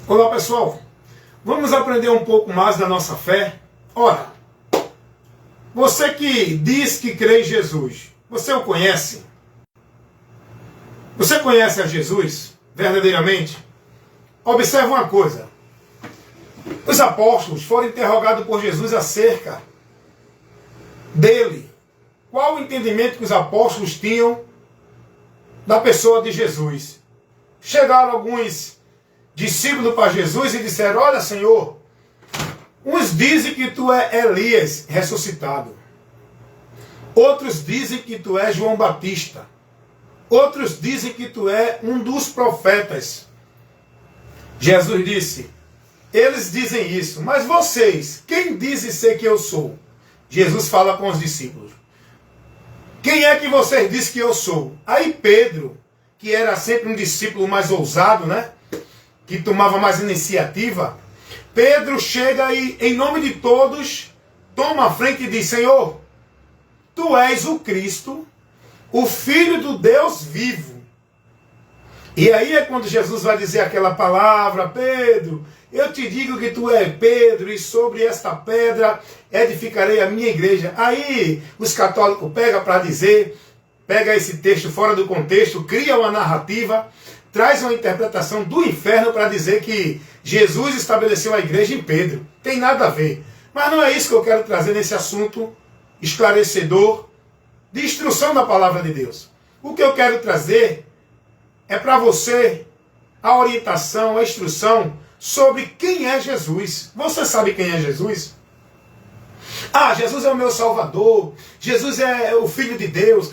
Olá pessoal, vamos aprender um pouco mais da nossa fé? Ora, você que diz que crê em Jesus, você o conhece? Você conhece a Jesus verdadeiramente? Observe uma coisa, os apóstolos foram interrogados por Jesus acerca dele. Qual o entendimento que os apóstolos tinham da pessoa de Jesus? Chegaram alguns discípulos para Jesus e disseram: olha Senhor, uns dizem que tu é Elias ressuscitado, outros dizem que tu é João Batista, outros dizem que tu é um dos profetas. Jesus disse: eles dizem isso, mas vocês, quem dizem ser que eu sou? Jesus fala com os discípulos: quem é que vocês dizem que eu sou? Aí Pedro, que era sempre um discípulo mais ousado, né? Que tomava mais iniciativa, Pedro chega e, em nome de todos, toma a frente e diz: Senhor, tu és o Cristo, o Filho do Deus vivo. E aí é quando Jesus vai dizer aquela palavra: Pedro, eu te digo que tu és Pedro, e sobre esta pedra edificarei a minha igreja. Aí os católicos pegam para dizer, pega esse texto fora do contexto, cria uma narrativa, traz uma interpretação do inferno para dizer que Jesus estabeleceu a igreja em Pedro. Tem nada a ver. Mas não é isso que eu quero trazer nesse assunto esclarecedor de instrução da palavra de Deus. O que eu quero trazer é para você a orientação, a instrução sobre quem é Jesus. Você sabe quem é Jesus? Ah, Jesus é o meu Salvador, Jesus é o Filho de Deus.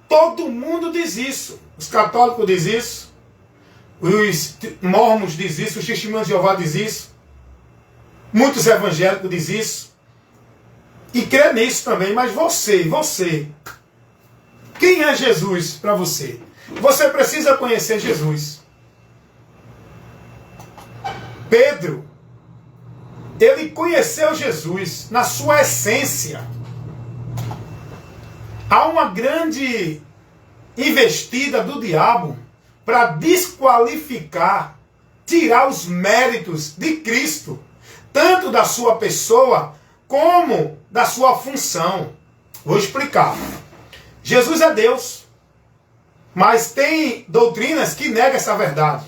Todo mundo diz isso. Os católicos dizem isso, os mormons dizem isso, os testemunhos de Jeová dizem isso, muitos evangélicos dizem isso, e crê nisso também. Mas você, quem é Jesus para você? Você precisa conhecer Jesus. Pedro, ele conheceu Jesus na sua essência. Há uma grande investida do diabo para desqualificar, tirar os méritos de Cristo, tanto da sua pessoa como da sua função. Vou explicar. Jesus é Deus, mas tem doutrinas que negam essa verdade.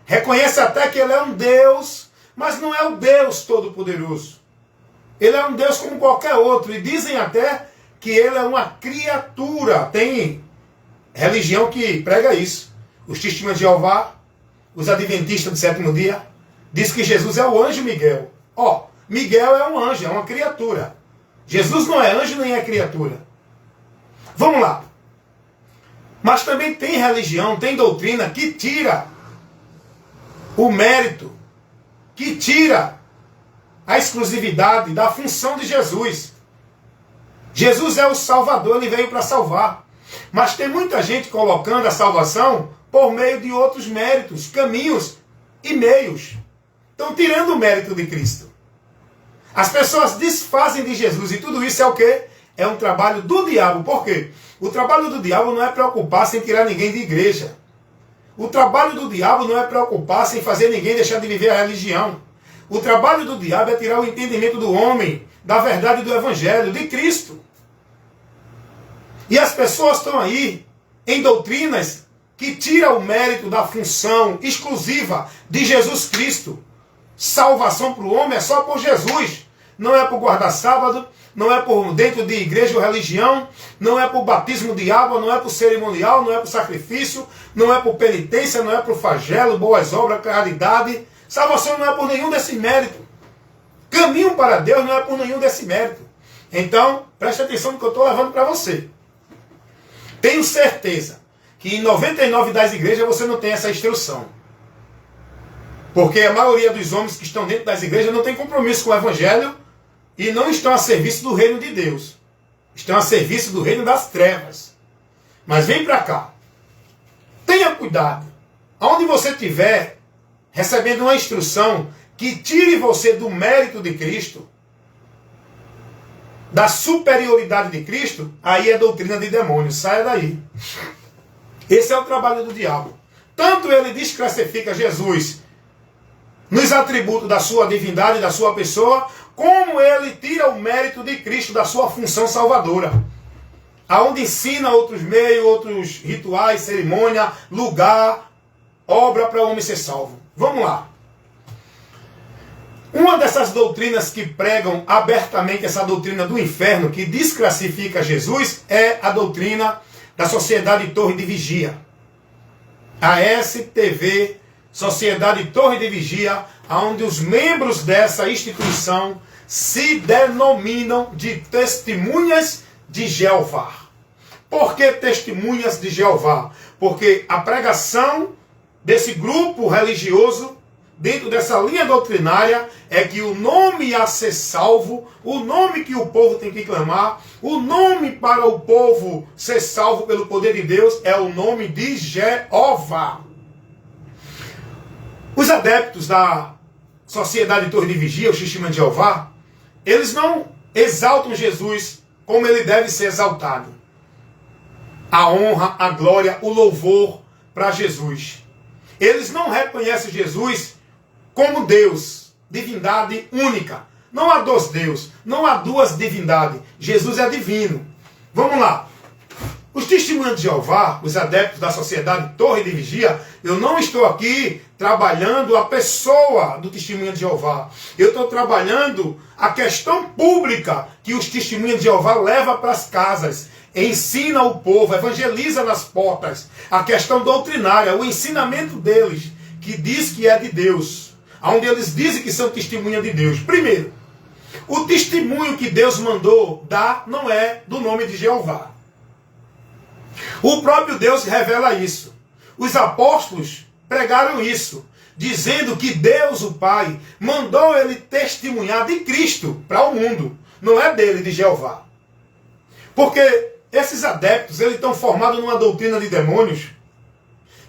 Reconhece até que ele é um Deus, mas não é o Deus Todo-Poderoso. Ele é um Deus como qualquer outro, e dizem até que ele é uma criatura. Tem religião que prega isso. Os testemunhos de Jeová, os adventistas do sétimo dia, diz que Jesus é o anjo Miguel. Miguel é um anjo, é uma criatura. Jesus não é anjo nem é criatura. Vamos lá. Mas também tem religião, tem doutrina que tira o mérito, que tira a exclusividade da função de Jesus. Jesus é o Salvador, ele veio para salvar. Mas tem muita gente colocando a salvação por meio de outros méritos, caminhos e meios. Estão tirando o mérito de Cristo. As pessoas desfazem de Jesus, e tudo isso é o quê? É um trabalho do diabo. Por quê? O trabalho do diabo não é preocupar-se em tirar ninguém de igreja. O trabalho do diabo não é preocupar-se em fazer ninguém deixar de viver a religião. O trabalho do diabo é tirar o entendimento do homem da verdade do Evangelho, de Cristo. E as pessoas estão aí em doutrinas que tiram o mérito da função exclusiva de Jesus Cristo. Salvação para o homem é só por Jesus. Não é por guardar sábado, não é por dentro de igreja ou religião, não é por batismo de água, não é por cerimonial, não é por sacrifício, não é por penitência, não é por flagelo, boas obras, caridade. Salvação não é por nenhum desse mérito. Caminho para Deus não é por nenhum desse mérito. Então, preste atenção no que eu estou levando para você. Tenho certeza que em 99 das igrejas você não tem essa instrução. Porque a maioria dos homens que estão dentro das igrejas não tem compromisso com o Evangelho e não estão a serviço do reino de Deus. Estão a serviço do reino das trevas. Mas vem para cá. Tenha cuidado. Aonde você estiver recebendo uma instrução que tire você do mérito de Cristo, da superioridade de Cristo, aí é doutrina de demônios. Saia daí. Esse é o trabalho do diabo. Tanto ele desclassifica Jesus nos atributos da sua divindade, da sua pessoa, como ele tira o mérito de Cristo da sua função salvadora. Aonde ensina outros meios, outros rituais, cerimônia, lugar, obra para o homem ser salvo. Vamos lá. Uma dessas doutrinas que pregam abertamente essa doutrina do inferno, que desclassifica Jesus, é a doutrina da Sociedade Torre de Vigia. A STV, Sociedade Torre de Vigia, onde os membros dessa instituição se denominam de testemunhas de Jeová. Por que testemunhas de Jeová? Porque a pregação desse grupo religioso, dentro dessa linha doutrinária, é que o nome a ser salvo, o nome que o povo tem que clamar, o nome para o povo ser salvo pelo poder de Deus é o nome de Jeová. Os adeptos da Sociedade Torre de Vigia, o Testemunho de Jeová, eles não exaltam Jesus como ele deve ser exaltado. A honra, a glória, o louvor para Jesus. Eles não reconhecem Jesus como Deus, divindade única. Não há dois deuses, não há duas divindades. Jesus é divino. Vamos lá. Os testemunhos de Jeová, os adeptos da Sociedade Torre de Vigia, eu não estou aqui trabalhando a pessoa do testemunho de Jeová. Eu estou trabalhando a questão pública que os testemunhos de Jeová levam para as casas. Ensina o povo, evangeliza nas portas. A questão doutrinária, o ensinamento deles, que diz que é de Deus. Onde eles dizem que são testemunhas de Deus. Primeiro, o testemunho que Deus mandou dar não é do nome de Jeová. O próprio Deus revela isso. Os apóstolos pregaram isso, dizendo que Deus, o Pai, mandou ele testemunhar de Cristo para o mundo. Não é dele, de Jeová. Porque esses adeptos, eles estão formados numa doutrina de demônios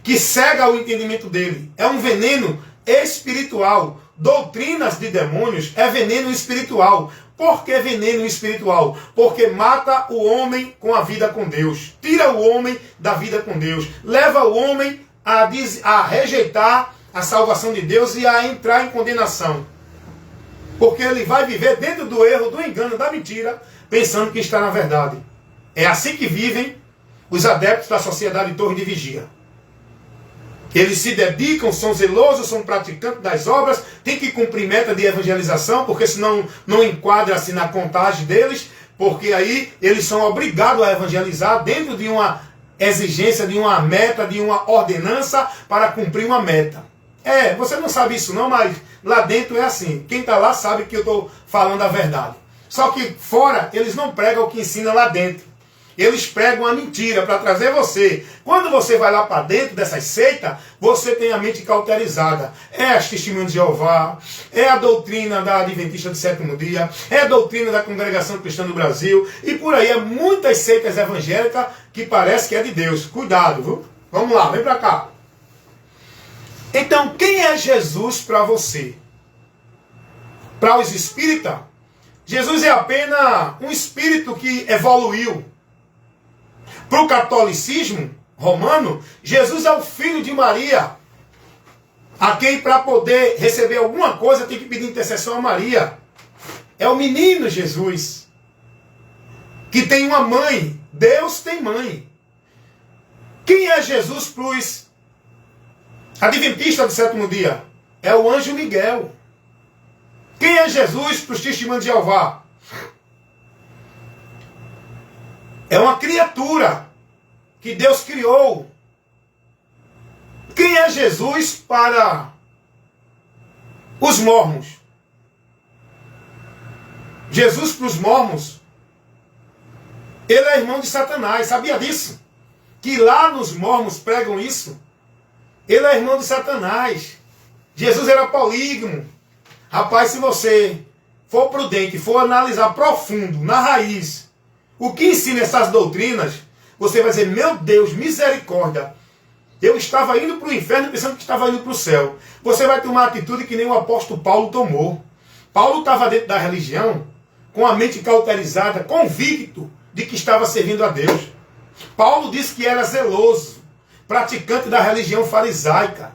que cega o entendimento dele. É um veneno espiritual. Doutrinas de demônios é veneno espiritual. Por que veneno espiritual? Porque mata o homem com a vida com Deus. Tira o homem da vida com Deus. Leva o homem a rejeitar a salvação de Deus e a entrar em condenação. Porque ele vai viver dentro do erro, do engano, da mentira, pensando que está na verdade. É assim que vivem os adeptos da Sociedade Torre de Vigia. Eles se dedicam, são zelosos, são praticantes das obras, têm que cumprir meta de evangelização, porque senão não enquadra-se na contagem deles, porque aí eles são obrigados a evangelizar dentro de uma exigência, de uma meta, de uma ordenança para cumprir uma meta. Você não sabe isso não, mas lá dentro é assim. Quem está lá sabe que eu estou falando a verdade. Só que fora eles não pregam o que ensina lá dentro. Eles pregam a mentira para trazer você. Quando você vai lá para dentro dessas seitas, você tem a mente cauterizada. É as testemunhas de Jeová, é a doutrina da Adventista do Sétimo Dia, é a doutrina da Congregação Cristã do Brasil, e por aí é muitas seitas evangélicas que parece que é de Deus. Cuidado, viu? Vamos lá, vem para cá. Então, quem é Jesus para você? Para os espíritas, Jesus é apenas um espírito que evoluiu. Para o catolicismo romano, Jesus é o filho de Maria, a quem para poder receber alguma coisa tem que pedir intercessão a Maria. É o menino Jesus, que tem uma mãe. Deus tem mãe. Quem é Jesus para os adventistas do sétimo dia? É o anjo Miguel. Quem é Jesus para os testemunhos de Jeová? É uma criatura que Deus criou. Quem é Jesus para os mormons? Jesus para os mormons, ele é irmão de Satanás. Sabia disso? Que lá nos mormons pregam isso. Ele é irmão de Satanás. Jesus era polígamo. Rapaz, se você for prudente, for analisar profundo, na raiz, o que ensina essas doutrinas, você vai dizer, meu Deus, misericórdia, eu estava indo para o inferno pensando que estava indo para o céu. Você vai tomar uma atitude que nem o apóstolo Paulo tomou. Paulo estava dentro da religião, com a mente cauterizada, convicto de que estava servindo a Deus. Paulo disse que era zeloso, praticante da religião farisaica.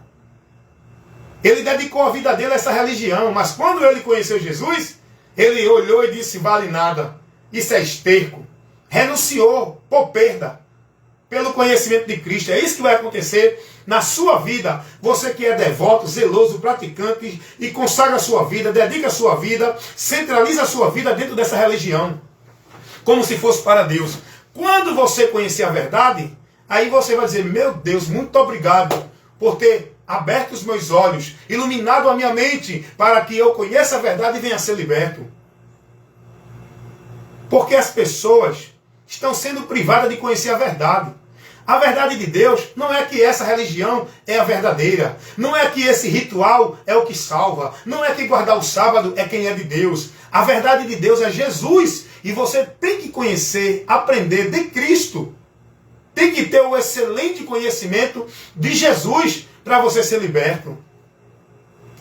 Ele dedicou a vida dele a essa religião, mas quando ele conheceu Jesus, ele olhou e disse, vale nada, isso é esterco. Renunciou por perda, pelo conhecimento de Cristo. É isso que vai acontecer na sua vida. Você que é devoto, zeloso, praticante e consagra a sua vida, dedica a sua vida, centraliza a sua vida dentro dessa religião, como se fosse para Deus. Quando você conhecer a verdade, aí você vai dizer, meu Deus, muito obrigado por ter aberto os meus olhos, iluminado a minha mente, para que eu conheça a verdade e venha a ser liberto. Porque as pessoas estão sendo privadas de conhecer a verdade. A verdade de Deus não é que essa religião é a verdadeira. Não é que esse ritual é o que salva. Não é que guardar o sábado é quem é de Deus. A verdade de Deus é Jesus. E você tem que conhecer, aprender de Cristo. Tem que ter o excelente conhecimento de Jesus para você ser liberto.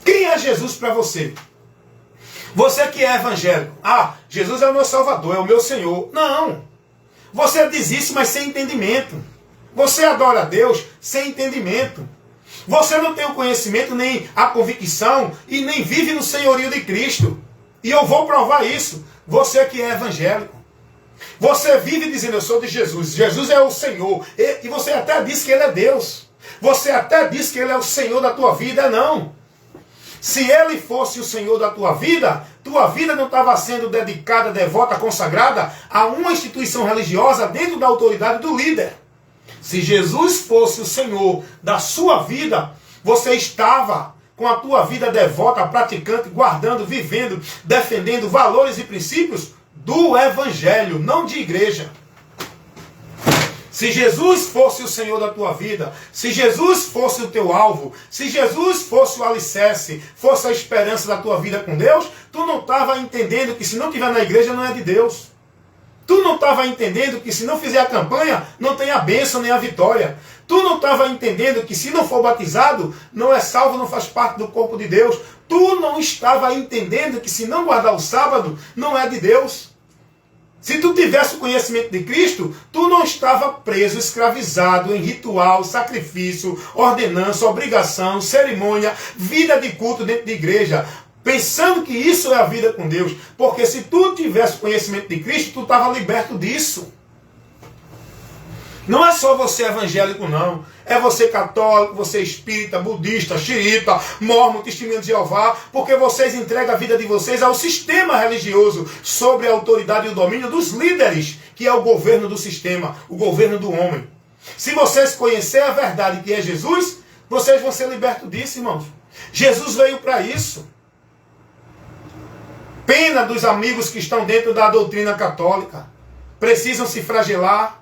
Quem é Jesus para você? Você que é evangélico. Ah, Jesus é o meu Salvador, é o meu Senhor. Não. Você diz isso, mas sem entendimento. Você adora a Deus sem entendimento. Você não tem o conhecimento, nem a convicção, e nem vive no senhorio de Cristo. E eu vou provar isso. Você que é evangélico. Você vive dizendo, eu sou de Jesus. Jesus é o Senhor. E você até diz que Ele é Deus. Você até diz que Ele é o Senhor da tua vida. Não. Se Ele fosse o Senhor da tua vida não estava sendo dedicada, devota, consagrada a uma instituição religiosa dentro da autoridade do líder. Se Jesus fosse o Senhor da sua vida, você estava com a tua vida devota, praticante, guardando, vivendo, defendendo valores e princípios do Evangelho, não de igreja. Se Jesus fosse o Senhor da tua vida, se Jesus fosse o teu alvo, se Jesus fosse o alicerce, fosse a esperança da tua vida com Deus, tu não estava entendendo que se não estiver na igreja não é de Deus. Tu não estava entendendo que se não fizer a campanha, não tem a bênção nem a vitória. Tu não estava entendendo que se não for batizado, não é salvo, não faz parte do corpo de Deus. Tu não estava entendendo que se não guardar o sábado, não é de Deus. Se tu tivesse o conhecimento de Cristo, tu não estava preso, escravizado em ritual, sacrifício, ordenança, obrigação, cerimônia, vida de culto dentro de igreja, pensando que isso é a vida com Deus. Porque se tu tivesse o conhecimento de Cristo, tu estava liberto disso. Não é só você evangélico, não. É você católico, você espírita, budista, xiita, mórmon, testemunho de Jeová, porque vocês entregam a vida de vocês ao sistema religioso, sobre a autoridade e o domínio dos líderes, que é o governo do sistema, o governo do homem. Se vocês conhecerem a verdade que é Jesus, vocês vão ser libertos disso, irmãos. Jesus veio para isso. Pena dos amigos que estão dentro da doutrina católica. Precisam se flagelar,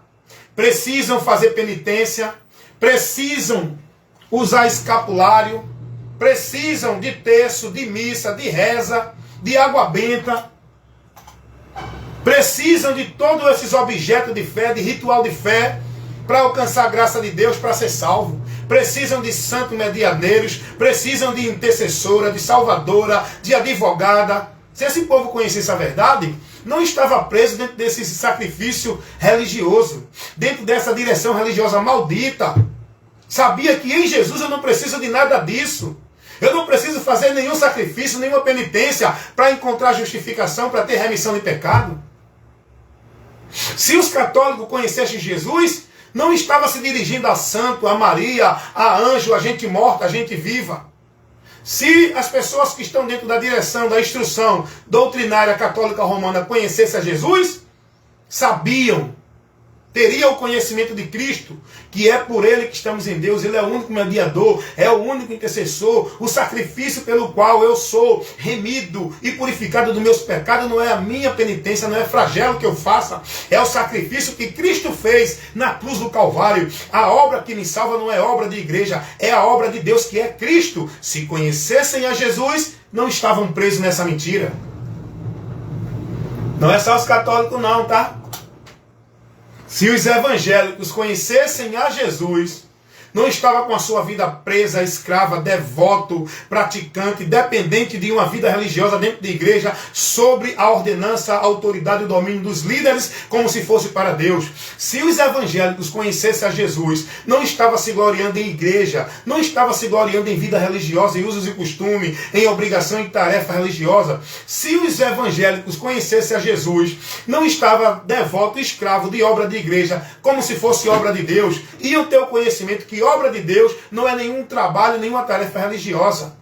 precisam fazer penitência, precisam usar escapulário, precisam de terço, de missa, de reza, de água benta, precisam de todos esses objetos de fé, de ritual de fé, para alcançar a graça de Deus, para ser salvo. Precisam de santos medianeiros, precisam de intercessora, de salvadora, de advogada. Se esse povo conhecesse a verdade, não estava preso dentro desse sacrifício religioso, dentro dessa direção religiosa maldita. Sabia que em Jesus eu não preciso de nada disso. Eu não preciso fazer nenhum sacrifício, nenhuma penitência para encontrar justificação, para ter remissão de pecado. Se os católicos conhecessem Jesus, não estava se dirigindo a santo, a Maria, a anjo, a gente morta, a gente viva. Se as pessoas que estão dentro da direção, da instrução doutrinária católica romana conhecessem a Jesus, sabiam, teriam o conhecimento de Cristo, que é por Ele que estamos em Deus. Ele é o único mediador, é o único intercessor. O sacrifício pelo qual eu sou remido e purificado dos meus pecados não é a minha penitência, não é flagelo que eu faça, é o sacrifício que Cristo fez na cruz do Calvário. A obra que me salva não é obra de igreja, é a obra de Deus, que é Cristo. Se conhecessem a Jesus, não estavam presos nessa mentira. Não é só os católicos não, tá? Se os evangélicos conhecessem a Jesus, não estava com a sua vida presa, escrava, devoto, praticante, dependente de uma vida religiosa dentro da igreja, sobre a ordenança, a autoridade e o domínio dos líderes, como se fosse para Deus. Se os evangélicos conhecessem a Jesus, não estava se gloriando em igreja, não estava se gloriando em vida religiosa, em usos e costumes, em obrigação e tarefa religiosa. Se os evangélicos conhecessem a Jesus, não estava devoto, escravo de obra de igreja, como se fosse obra de Deus, iam ter o conhecimento que obra de Deus não é nenhum trabalho, nenhuma tarefa religiosa.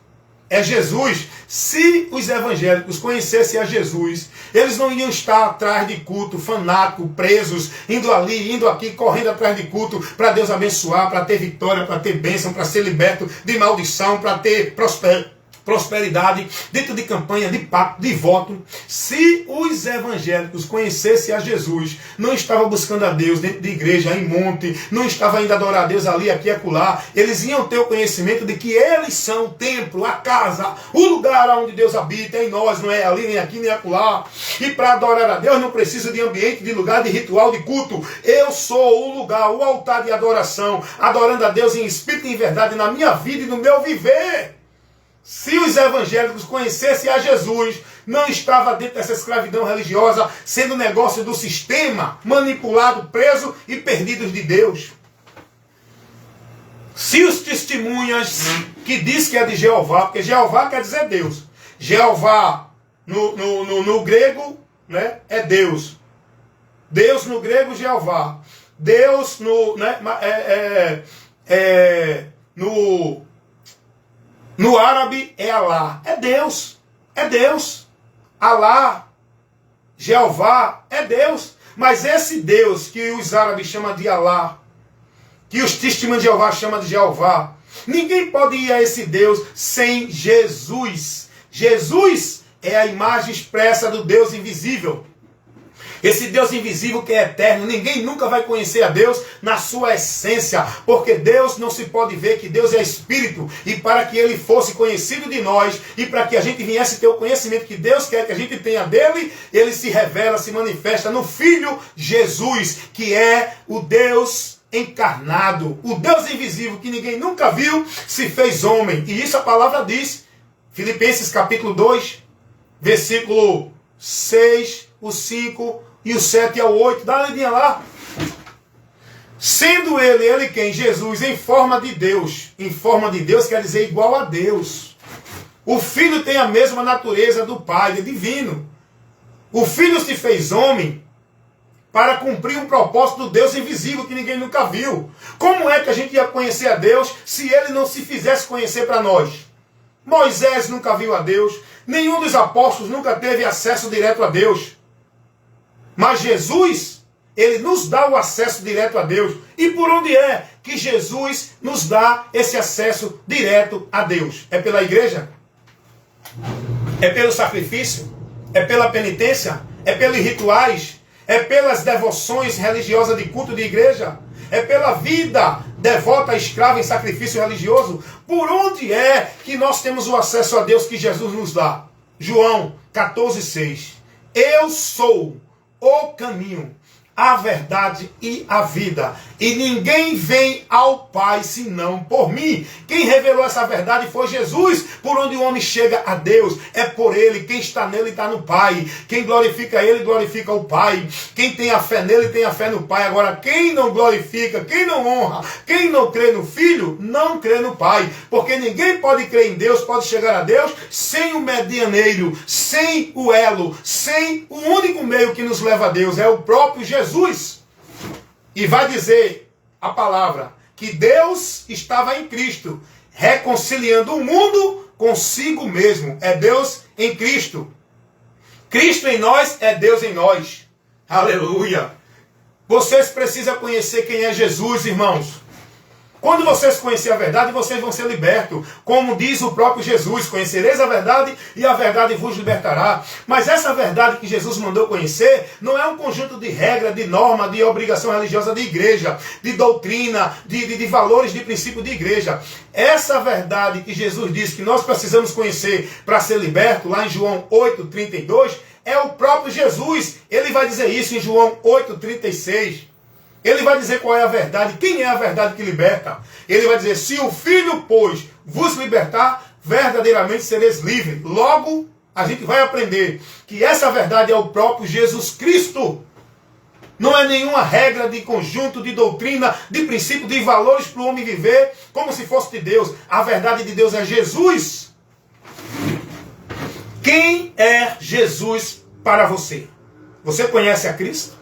É Jesus. Se os evangélicos conhecessem a Jesus, eles não iam estar atrás de culto, fanático, presos, indo ali, indo aqui, correndo atrás de culto, para Deus abençoar, para ter vitória, para ter bênção, para ser liberto de maldição, para ter prosperidade, dentro de campanha, de pacto, de voto. Se os evangélicos conhecessem a Jesus, não estavam buscando a Deus dentro de igreja, em monte, não estavam indo adorar a Deus ali, aqui e acolá, eles iam ter o conhecimento de que eles são o templo, a casa, o lugar onde Deus habita, em nós, não é ali, nem aqui, nem acolá. E para adorar a Deus não precisa de ambiente, de lugar, de ritual, de culto. Eu sou o lugar, o altar de adoração, adorando a Deus em espírito e em verdade, na minha vida e no meu viver. Se os evangélicos conhecessem a Jesus, não estava dentro dessa escravidão religiosa, sendo negócio do sistema, manipulado, preso e perdidos de Deus. Se os testemunhas que diz que é de Jeová, porque Jeová quer dizer Deus. Jeová no grego, né, é Deus. Deus no grego, Jeová. Deus no árabe é Alá. É Deus. É Deus. Alá, Jeová, é Deus. Mas esse Deus que os árabes chamam de Alá, que os testemunhos de Jeová chamam de Jeová, ninguém pode ir a esse Deus sem Jesus. Jesus é a imagem expressa do Deus invisível. Esse Deus invisível que é eterno, ninguém nunca vai conhecer a Deus na sua essência, porque Deus não se pode ver, que Deus é Espírito, e para que Ele fosse conhecido de nós, e para que a gente viesse ter o conhecimento que Deus quer que a gente tenha dele, Ele se revela, se manifesta no Filho Jesus, que é o Deus encarnado, o Deus invisível que ninguém nunca viu, se fez homem. E isso a palavra diz, Filipenses capítulo 2, versículo 6, o 5 e o 7 ao 8, dá uma lidinha lá. Sendo ele quem? Jesus, em forma de Deus. Em forma de Deus quer dizer igual a Deus. O Filho tem a mesma natureza do Pai, é divino. O Filho se fez homem para cumprir um propósito do Deus invisível que ninguém nunca viu. Como é que a gente ia conhecer a Deus se ele não se fizesse conhecer para nós? Moisés nunca viu a Deus, nenhum dos apóstolos nunca teve acesso direto a Deus. Mas Jesus, ele nos dá o acesso direto a Deus. E por onde é que Jesus nos dá esse acesso direto a Deus? É pela igreja? É pelo sacrifício? É pela penitência? É pelos rituais? É pelas devoções religiosas de culto de igreja? É pela vida devota, escrava em sacrifício religioso? Por onde é que nós temos o acesso a Deus que Jesus nos dá? João 14,6. Eu sou o caminho, a verdade e a vida. E ninguém vem ao Pai senão por mim. Quem revelou essa verdade foi Jesus. Por onde o homem chega a Deus é por Ele. Quem está nele está no Pai. Quem glorifica Ele, glorifica o Pai. Quem tem a fé nele, tem a fé no Pai. Agora, quem não glorifica, quem não honra, quem não crê no Filho, não crê no Pai. Porque ninguém pode crer em Deus, pode chegar a Deus sem o medianeiro, sem o elo, sem o único meio que nos leva a Deus. É o próprio Jesus. E vai dizer a palavra que Deus estava em Cristo, reconciliando o mundo consigo mesmo. É Deus em Cristo. Cristo em nós é Deus em nós. Aleluia. Vocês precisam conhecer quem é Jesus, irmãos. Quando vocês conhecerem a verdade, vocês vão ser libertos. Como diz o próprio Jesus, conhecereis a verdade e a verdade vos libertará. Mas essa verdade que Jesus mandou conhecer não é um conjunto de regra, de norma, de obrigação religiosa de igreja, de doutrina, de valores, de princípio de igreja. Essa verdade que Jesus disse que nós precisamos conhecer para ser liberto, lá em João 8,32, é o próprio Jesus. Ele vai dizer isso em João 8,36. Ele vai dizer qual é a verdade, quem é a verdade que liberta. Ele vai dizer, se o Filho, pois, vos libertar, verdadeiramente sereis livres. Logo, a gente vai aprender que essa verdade é o próprio Jesus Cristo. Não é nenhuma regra de conjunto, de doutrina, de princípio, de valores para o homem viver como se fosse de Deus. A verdade de Deus é Jesus. Quem é Jesus para você? Você conhece a Cristo?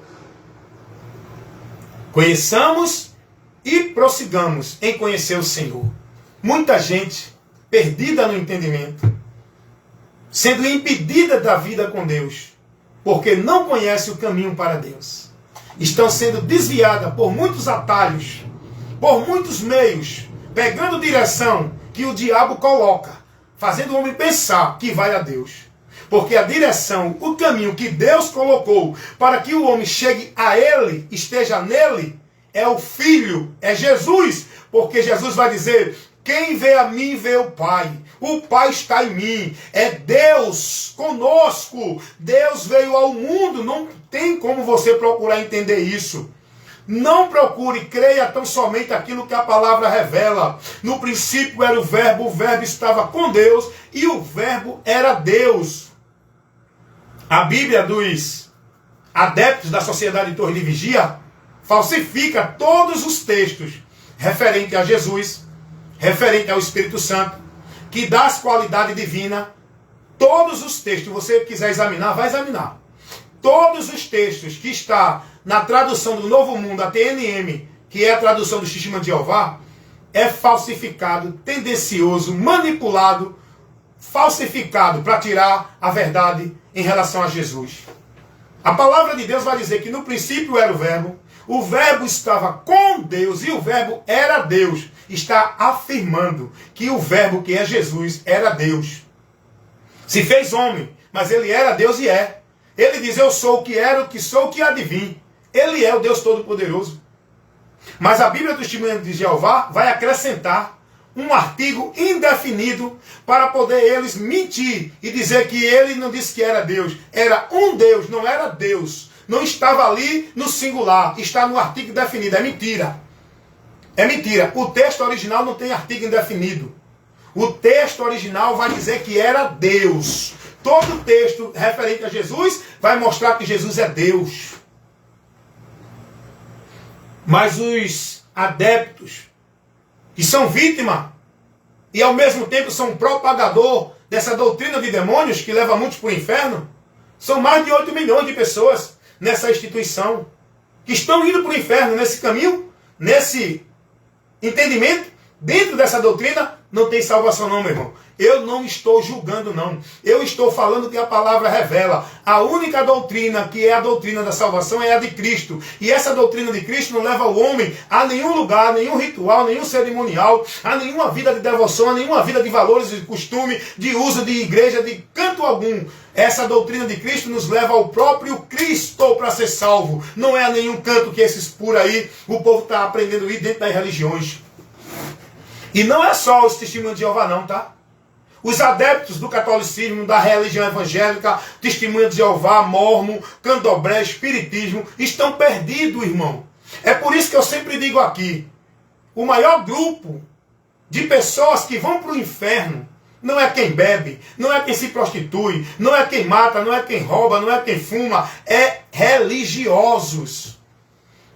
Conheçamos e prossigamos em conhecer o Senhor. Muita gente perdida no entendimento, sendo impedida da vida com Deus, porque não conhece o caminho para Deus. Estão sendo desviadas por muitos atalhos, por muitos meios, pegando direção que o diabo coloca, fazendo o homem pensar que vai a Deus. Porque a direção, o caminho que Deus colocou para que o homem chegue a Ele, esteja nele, é o Filho, é Jesus. Porque Jesus vai dizer, quem vê a mim vê o Pai. O Pai está em mim. É Deus conosco. Deus veio ao mundo. Não tem como você procurar entender isso. Não procure, creia tão somente aquilo que a palavra revela. No princípio era o Verbo estava com Deus e o Verbo era Deus. A Bíblia dos adeptos da Sociedade de Torre de Vigia falsifica todos os textos referente a Jesus, referente ao Espírito Santo, que dá as qualidades divinas. Todos os textos, você quiser examinar, vai examinar. Todos os textos que está na tradução do Novo Mundo, a TNM, que é a tradução do Testemunho de Jeová, é falsificado, tendencioso, manipulado, falsificado para tirar a verdade em relação a Jesus. A palavra de Deus vai dizer que no princípio era o Verbo estava com Deus e o Verbo era Deus. Está afirmando que o Verbo, que é Jesus, era Deus. Se fez homem, mas ele era Deus e é. Ele diz, eu sou o que era, o que sou, o que há de vir. Ele é o Deus Todo-Poderoso. Mas a Bíblia do Testemunho de Jeová vai acrescentar um artigo indefinido para poder eles mentir e dizer que ele não disse que era Deus. Era um Deus, não era Deus. Não estava ali no singular, está no artigo definido. É mentira. É mentira. O texto original não tem artigo indefinido. O texto original vai dizer que era Deus. Todo texto referente a Jesus vai mostrar que Jesus é Deus. Mas os adeptos que são vítima e ao mesmo tempo são propagador dessa doutrina de demônios que leva muitos para o inferno, são mais de 8 milhões de pessoas nessa instituição que estão indo para o inferno nesse caminho, nesse entendimento, dentro dessa doutrina. Não tem salvação não, meu irmão. Eu não estou julgando não. Eu estou falando que a palavra revela. A única doutrina que é a doutrina da salvação é a de Cristo. E essa doutrina de Cristo não leva o homem a nenhum lugar, nenhum ritual, nenhum cerimonial, a nenhuma vida de devoção, a nenhuma vida de valores, de costume, de uso de igreja, de canto algum. Essa doutrina de Cristo nos leva ao próprio Cristo para ser salvo. Não é a nenhum canto que esses por aí o povo está aprendendo a ir dentro das religiões. E não é só os testemunhos de Jeová não, tá? Os adeptos do catolicismo, da religião evangélica, testemunho de Jeová, mormon, candomblé, espiritismo, estão perdidos, irmão. É por isso que eu sempre digo aqui, o maior grupo de pessoas que vão para o inferno não é quem bebe, não é quem se prostitui, não é quem mata, não é quem rouba, não é quem fuma, é religiosos.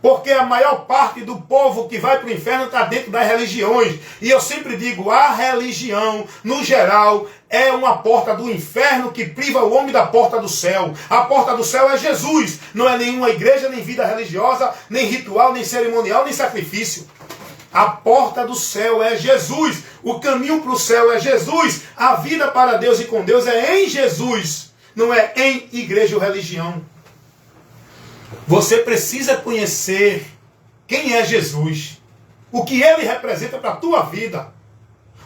Porque a maior parte do povo que vai para o inferno está dentro das religiões. E eu sempre digo, a religião, no geral, é uma porta do inferno que priva o homem da porta do céu. A porta do céu é Jesus. Não é nenhuma igreja, nem vida religiosa, nem ritual, nem cerimonial, nem sacrifício. A porta do céu é Jesus. O caminho para o céu é Jesus. A vida para Deus e com Deus é em Jesus. Não é em igreja ou religião. Você precisa conhecer quem é Jesus, o que ele representa para a tua vida,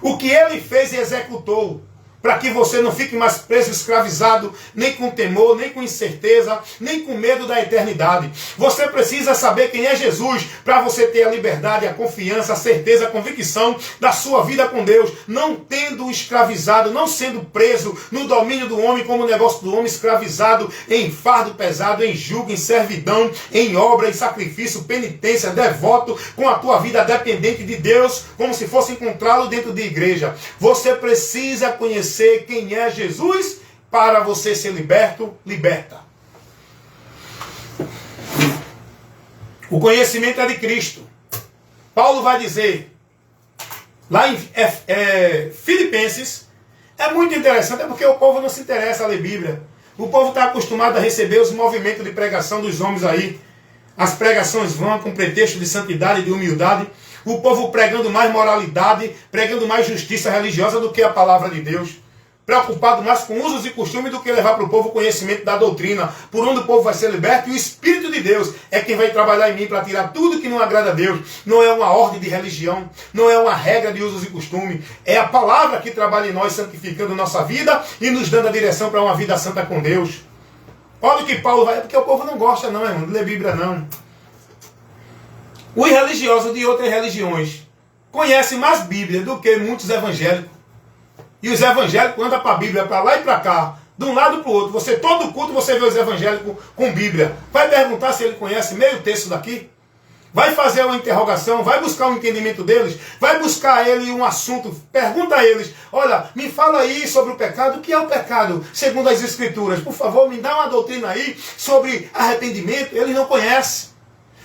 o que ele fez e executou para que você não fique mais preso, escravizado, nem com temor, nem com incerteza, nem com medo da eternidade. Você precisa saber quem é Jesus para você ter a liberdade, a confiança, a certeza, a convicção da sua vida com Deus, não tendo escravizado, não sendo preso no domínio do homem como o negócio do homem, escravizado em fardo pesado, em jugo, em servidão, em obra, em sacrifício, penitência, devoto, com a tua vida dependente de Deus, como se fosse encontrá-lo dentro de igreja. Você precisa conhecer quem é Jesus para você ser liberta. O conhecimento é de Cristo. Paulo vai dizer, lá em Filipenses, é muito interessante, é porque o povo não se interessa a ler Bíblia. O povo está acostumado a receber os movimentos de pregação dos homens aí. As pregações vão com pretexto de santidade e de humildade. O povo pregando mais moralidade, pregando mais justiça religiosa do que a palavra de Deus. Preocupado mais com usos e costumes do que levar para o povo o conhecimento da doutrina, por onde o povo vai ser liberto. E o Espírito de Deus é quem vai trabalhar em mim para tirar tudo que não agrada a Deus. Não é uma ordem de religião, não é uma regra de usos e costumes. É a palavra que trabalha em nós, santificando nossa vida e nos dando a direção para uma vida santa com Deus. Olha o que Paulo vai... Porque o povo não gosta não, irmão, de ler Bíblia não. Os religiosos de outras religiões conhecem mais Bíblia do que muitos evangélicos. E os evangélicos andam para a Bíblia, para lá e para cá, de um lado para o outro. Você, todo culto, você vê os evangélicos com Bíblia. Vai perguntar se ele conhece meio texto daqui? Vai fazer uma interrogação, vai buscar o entendimento deles, vai buscar a ele um assunto, pergunta a eles, olha, me fala aí sobre o pecado, o que é o pecado, segundo as Escrituras? Por favor, me dá uma doutrina aí sobre arrependimento. Eles não conhecem.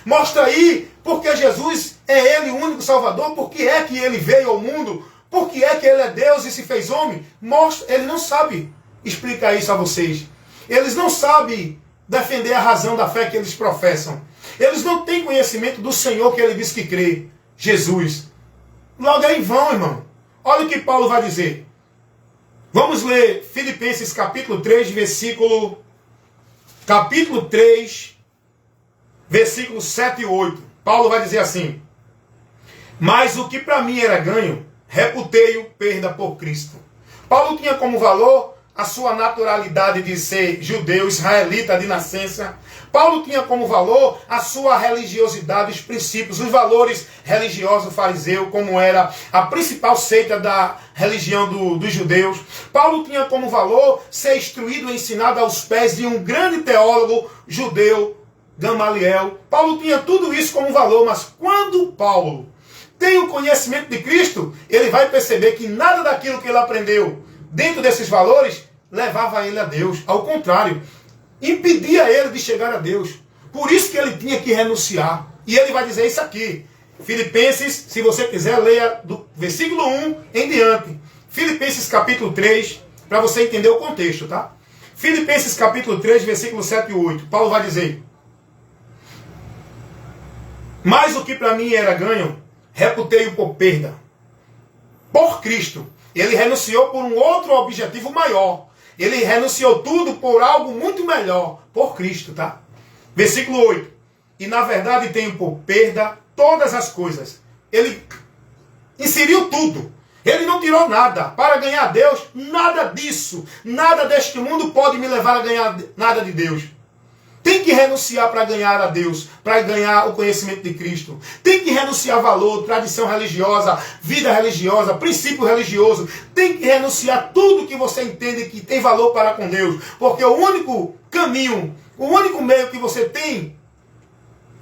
Mostra aí, porque Jesus é ele o único Salvador, por que é que ele veio ao mundo? Por que é que ele é Deus e se fez homem? Mostra, ele não sabe explicar isso a vocês. Eles não sabem defender a razão da fé que eles professam. Eles não têm conhecimento do Senhor que ele diz que crê, Jesus. Logo é em vão, irmão. Olha o que Paulo vai dizer. Vamos ler Filipenses capítulo 3, versículo 7 e 8. Paulo vai dizer assim: mas o que para mim era ganho, reputei-o perda por Cristo. Paulo tinha como valor a sua naturalidade de ser judeu, israelita de nascença. Paulo tinha como valor a sua religiosidade, os princípios, os valores religiosos fariseus, como era a principal seita da religião dos judeus. Paulo tinha como valor ser instruído e ensinado aos pés de um grande teólogo judeu, Gamaliel. Paulo tinha tudo isso como valor, mas quando Paulo tem o conhecimento de Cristo, ele vai perceber que nada daquilo que ele aprendeu dentro desses valores levava ele a Deus. Ao contrário, impedia ele de chegar a Deus. Por isso que ele tinha que renunciar. E ele vai dizer isso aqui. Filipenses, se você quiser, leia do versículo 1 em diante. Filipenses capítulo 3, para você entender o contexto, tá? Filipenses capítulo 3, versículo 7 e 8. Paulo vai dizer: mas o que para mim era ganho, reputei-o por perda. Por Cristo. Ele renunciou por um outro objetivo maior. Ele renunciou tudo por algo muito melhor. Por Cristo, tá? Versículo 8. E na verdade tenho por perda todas as coisas. Ele inseriu tudo. Ele não tirou nada. Para ganhar Deus, nada disso. Nada deste mundo pode me levar a ganhar nada de Deus. Tem que renunciar para ganhar a Deus, para ganhar o conhecimento de Cristo. Tem que renunciar a valor, tradição religiosa, vida religiosa, princípio religioso. Tem que renunciar tudo que você entende que tem valor para com Deus. Porque o único caminho, o único meio que você tem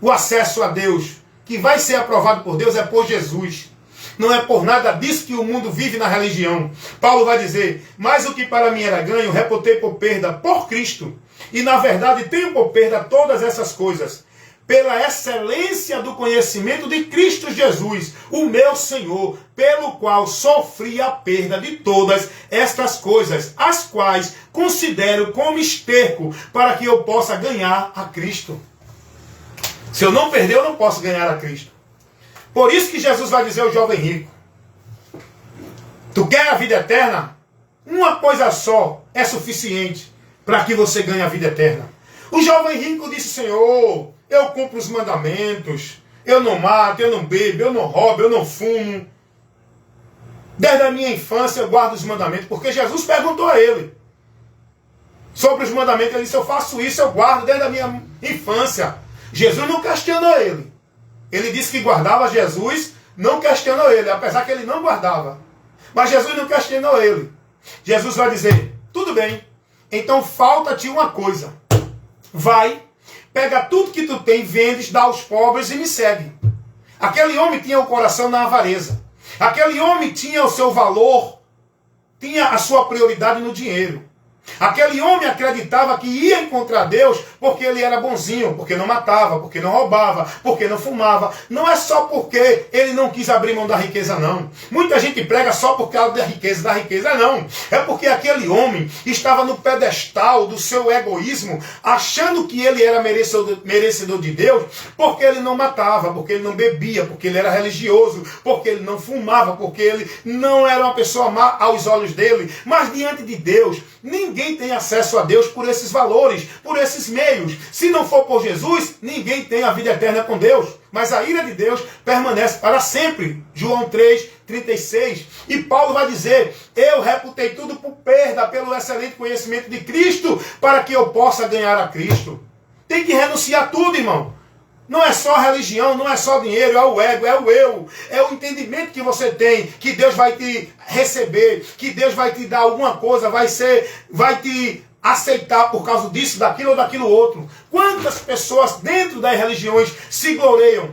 o acesso a Deus, que vai ser aprovado por Deus, é por Jesus. Não é por nada disso que o mundo vive na religião. Paulo vai dizer: mas o que para mim era ganho, reputei por perda por Cristo. E na verdade tenho por perda todas essas coisas, pela excelência do conhecimento de Cristo Jesus, o meu Senhor, pelo qual sofri a perda de todas estas coisas, as quais considero como esterco, para que eu possa ganhar a Cristo. Se eu não perder, eu não posso ganhar a Cristo. Por isso que Jesus vai dizer ao jovem rico: tu quer a vida eterna? Uma coisa só é suficiente para que você ganhe a vida eterna. O jovem rico disse: Senhor, eu cumpro os mandamentos, eu não mato, eu não bebo, eu não roubo, eu não fumo. Desde a minha infância eu guardo os mandamentos, porque Jesus perguntou a ele sobre os mandamentos. Ele disse, eu faço isso, eu guardo desde a minha infância. Jesus não questionou ele. Ele disse que guardava. Jesus não questionou ele, apesar que ele não guardava. Mas Jesus não questionou ele. Jesus vai dizer, tudo bem, então falta-te uma coisa. Vai, pega tudo que tu tem, vendes, dá aos pobres e me segue. Aquele homem tinha o coração na avareza. Aquele homem tinha o seu valor, tinha a sua prioridade no dinheiro. Aquele homem acreditava que ia encontrar Deus porque ele era bonzinho, porque não matava, porque não roubava, porque não fumava. Não é só porque ele não quis abrir mão da riqueza, não. Muita gente prega só por causa da riqueza, não. É porque aquele homem estava no pedestal do seu egoísmo, achando que ele era merecedor de Deus, porque ele não matava, porque ele não bebia, porque ele era religioso, porque ele não fumava, porque ele não era uma pessoa má aos olhos dele. Mas diante de Deus, ninguém tem acesso a Deus por esses valores, por esses meios. Se não for por Jesus, ninguém tem a vida eterna com Deus. Mas a ira de Deus permanece para sempre. João 3:36. E Paulo vai dizer, eu reputei tudo por perda, pelo excelente conhecimento de Cristo, para que eu possa ganhar a Cristo. Tem que renunciar tudo, irmão. Não é só religião, não é só dinheiro, é o ego, é o eu. É o entendimento que você tem, que Deus vai te receber, que Deus vai te dar alguma coisa, vai te aceitar por causa disso, daquilo ou daquilo outro. Quantas pessoas dentro das religiões se gloriam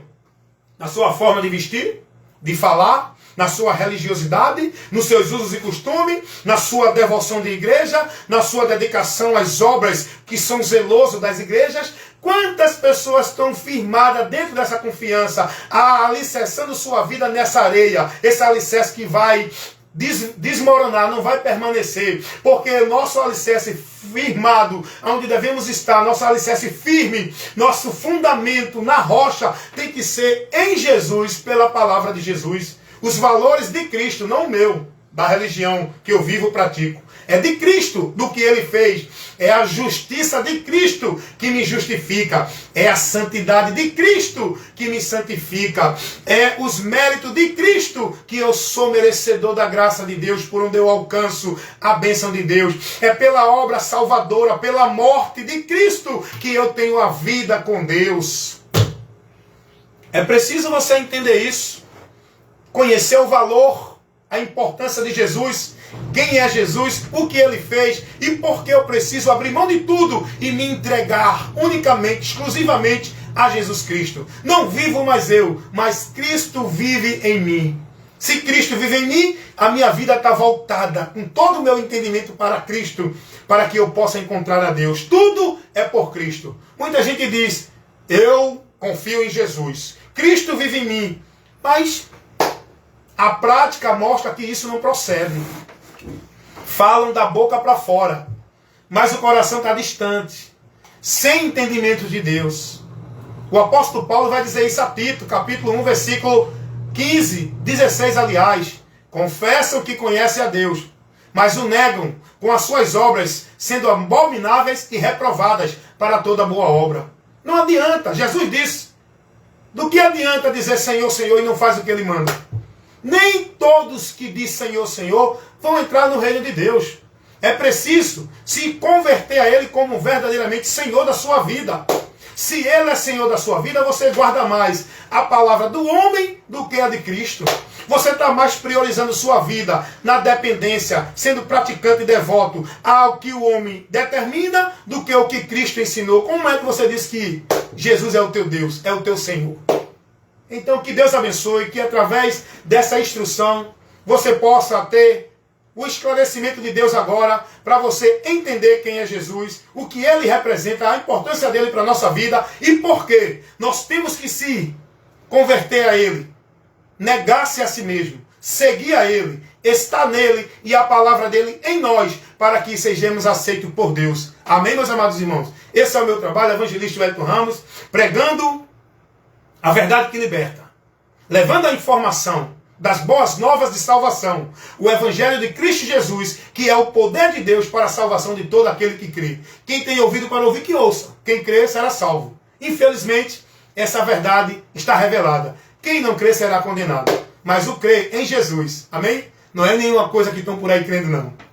na sua forma de vestir, de falar, na sua religiosidade, nos seus usos e costumes, na sua devoção de igreja, na sua dedicação às obras que são zelosos das igrejas. Quantas pessoas estão firmadas dentro dessa confiança, alicerçando sua vida nessa areia, esse alicerce que vai desmoronar, não vai permanecer, porque nosso alicerce firmado, onde devemos estar, nosso alicerce firme, nosso fundamento na rocha, tem que ser em Jesus, pela palavra de Jesus. Os valores de Cristo, não o meu, da religião que eu vivo e pratico. É de Cristo, do que Ele fez. É a justiça de Cristo que me justifica. É a santidade de Cristo que me santifica. É os méritos de Cristo que eu sou merecedor da graça de Deus, por onde eu alcanço a bênção de Deus. É pela obra salvadora, pela morte de Cristo, que eu tenho a vida com Deus. É preciso você entender isso. Conhecer o valor, a importância de Jesus, quem é Jesus, o que Ele fez e por que eu preciso abrir mão de tudo e me entregar unicamente, exclusivamente a Jesus Cristo. Não vivo mais eu, mas Cristo vive em mim. Se Cristo vive em mim, a minha vida está voltada com todo o meu entendimento para Cristo, para que eu possa encontrar a Deus. Tudo é por Cristo. Muita gente diz, eu confio em Jesus, Cristo vive em mim, mas a prática mostra que isso não procede. Falam da boca para fora, mas o coração está distante, sem entendimento de Deus. O apóstolo Paulo vai dizer isso a Tito, capítulo 1, versículo 15, 16, aliás. Confessam que conhecem a Deus, mas o negam com as suas obras, sendo abomináveis e reprovadas para toda boa obra. Não adianta, Jesus disse, do que adianta dizer Senhor, Senhor e não faz o que Ele manda? Nem todos que dizem Senhor, Senhor vão entrar no reino de Deus. É preciso se converter a Ele como verdadeiramente Senhor da sua vida. Se Ele é Senhor da sua vida, você guarda mais a palavra do homem do que a de Cristo. Você está mais priorizando sua vida na dependência, sendo praticante e devoto ao que o homem determina do que o que Cristo ensinou. Como é que você diz que Jesus é o teu Deus, é o teu Senhor? Então que Deus abençoe, que através dessa instrução você possa ter o esclarecimento de Deus agora, para você entender quem é Jesus, o que Ele representa, a importância dele para a nossa vida e por que nós temos que se converter a Ele, negar-se a si mesmo, seguir a Ele, estar nele e a palavra dele em nós, para que sejamos aceitos por Deus. Amém, meus amados irmãos? Esse é o meu trabalho, evangelista Wellington Ramos, pregando a verdade que liberta, levando a informação das boas novas de salvação, o Evangelho de Cristo Jesus, que é o poder de Deus para a salvação de todo aquele que crê. Quem tem ouvido para ouvir, que ouça. Quem crê será salvo. Infelizmente, essa verdade está revelada. Quem não crê será condenado. Mas o crê em Jesus, amém? Não é nenhuma coisa que estão por aí crendo, não.